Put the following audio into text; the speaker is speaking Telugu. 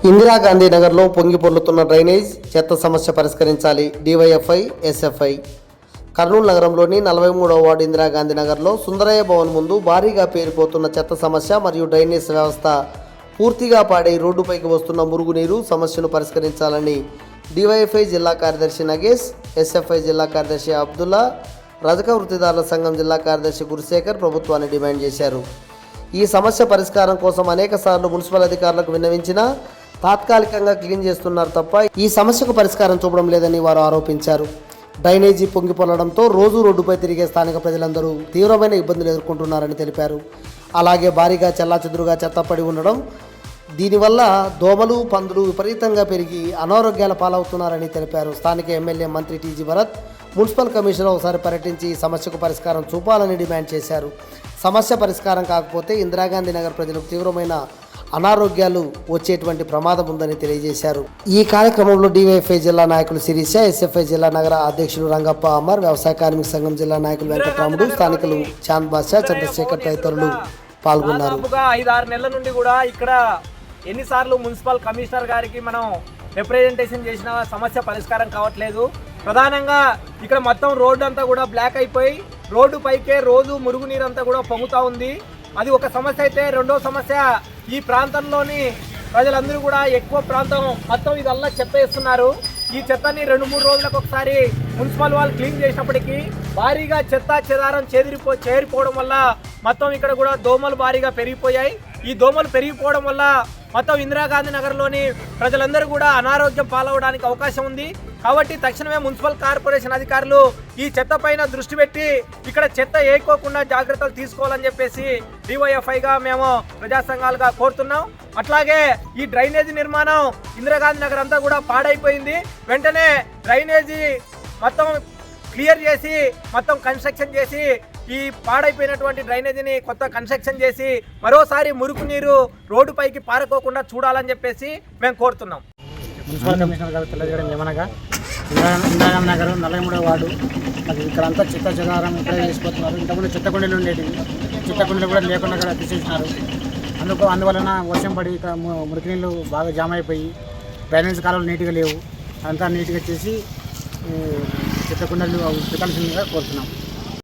ఇందిరాగాంధీ నగర్లో పొంగి పొర్లుతున్న డ్రైనేజ్ చెత్త సమస్య పరిష్కరించాలి. DYFI, SFI. కర్నూలు నగరంలోని 43వ వార్డు ఇందిరాగాంధీ నగర్లో సుందరయ్య భవన్ ముందు భారీగా పేరిపోతున్న చెత్త సమస్య మరియు డ్రైనేజ్ వ్యవస్థ పూర్తిగా పాడై రోడ్డుపైకి వస్తున్న మురుగునీరు సమస్యను పరిష్కరించాలని డివైఎఫ్ఐ జిల్లా కార్యదర్శి నగేష్, ఎస్ఎఫ్ఐ జిల్లా కార్యదర్శి అబ్దుల్లా, రజక వృత్తిదారుల సంఘం జిల్లా కార్యదర్శి గురుశేఖర్ ప్రభుత్వాన్ని డిమాండ్ చేశారు. ఈ సమస్య పరిష్కారం కోసం అనేక సార్లు మున్సిపల్ అధికారులకు విన్నవించినా తాత్కాలికంగా క్లీన్ చేస్తున్నారు తప్ప ఈ సమస్యకు పరిష్కారం చూపడం లేదని వారు ఆరోపించారు. డ్రైనేజీ పొంగి పొరలడంతో రోజు రోడ్డుపై తిరిగే స్థానిక ప్రజలందరూ తీవ్రమైన ఇబ్బందులు ఎదుర్కొంటున్నారని తెలిపారు. అలాగే భారీగా చెల్లాచెదురుగా చెత్త పడి ఉండడం, దీనివల్ల దోమలు, పందులు విపరీతంగా పెరిగి అనారోగ్యాల పాలవుతున్నారని తెలిపారు. స్థానిక ఎమ్మెల్యే మంత్రి టీజీ భరత్ మున్సిపల్ కమిషనర్ ఒకసారి పర్యటించి ఈ సమస్యకు పరిష్కారం చూపాలని డిమాండ్ చేశారు. సమస్య పరిష్కారం కాకపోతే ఇందిరాగాంధీ నగర్ ప్రజలకు తీవ్రమైన అనారోగ్యాలు వచ్చేటువంటి ప్రమాదం ఉందని తెలియజేశారు. ఈ కార్యక్రమంలో డివైఎఫ్ఐ జిల్లా నాయకులు శిరీష, ఎస్ఎఫ్ఐ జిల్లా నగర అధ్యక్షులు రంగప్ప అమర్, వ్యవసాయ కార్మిక సంఘం జిల్లా నాయకులు వెంకటరాముడు, స్థానికులు చాంద్ బాషా, చంద్రశేఖర్ తదితరులు పాల్గొన్నారు. 5-6 నెలల నుండి కూడా ఇక్కడ ఎన్నిసార్లు మున్సిపల్ కమిషనర్ గారికి మనం రిప్రజెంటేషన్ చేసిన సమస్య పరిష్కారం కావట్లేదు. ప్రధానంగా ఇక్కడ మొత్తం రోడ్డు అంతా కూడా బ్లాక్ అయిపోయి రోడ్డు పైకే రోజు మురుగునీరు అంతా కూడా పొంగుతూ ఉంది. అది ఒక సమస్య అయితే, రెండో సమస్య ఈ ప్రాంతంలోని ప్రజలందరూ కూడా ఎక్కువ ప్రాంతం మొత్తం ఇదల్లా చెత్త వేస్తున్నారు. ఈ చెత్తని 2-3 రోజులకు ఒకసారి మున్సిపల్ వాళ్ళు క్లీన్ చేసినప్పటికీ భారీగా చెత్త చెదారం చేరిపోవడం వల్ల మొత్తం ఇక్కడ కూడా దోమలు భారీగా పెరిగిపోయాయి. ఈ దోమలు పెరిగిపోవడం వల్ల మొత్తం ఇందిరాగాంధీ నగర్లోని ప్రజలందరూ కూడా అనారోగ్యం పాలవడానికి అవకాశం ఉంది. కాబట్టి తక్షణమే మున్సిపల్ కార్పొరేషన్ అధికారులు ఈ చెత్త పైన దృష్టి పెట్టి ఇక్కడ చెత్త వేయకోకుండా జాగ్రత్తలు తీసుకోవాలని చెప్పేసి డివైఎఫ్ఐగా మేము ప్రజా సంఘాలుగా కోరుతున్నాం. అట్లాగే ఈ డ్రైనేజీ నిర్మాణం ఇందిరాగాంధీ నగర్ అంతా కూడా పాడైపోయింది. వెంటనే డ్రైనేజీ మొత్తం క్లియర్ చేసి మొత్తం కన్స్ట్రక్షన్ చేసి ఈ పాడైపోయినటువంటి డ్రైనేజీని కొత్త కన్స్ట్రక్షన్ చేసి మరోసారి మురుకు నీరు రోడ్డుపైకి పారకోకుండా చూడాలని చెప్పేసి మేము కోరుతున్నాం. మున్సిపల్ కమిషనర్ గారు తెలియజేయడం ఏమనగా ఇందిరాగాంధీ నగర్ 43వ వార్డు అది ఇక్కడంతా చెత్త చెదారం ఇక్కడే వేసిపోతున్నారు. ఇంతకుముందు చెత్త కుండీలు ఉండేవి, చెత్త కుండీలు కూడా లేకుండా కూడా తీసేసినారు. అందువలన వర్షం పడి ఇక్కడ మురికి నీళ్ళు బాగా జామ్ అయిపోయి డ్రైనేజ్ కాలువలు నీట్గా లేవు. అంతా నీట్గా చేసి చెత్త కుండీలు పెట్టాల్సిందిగా కోరుతున్నాం.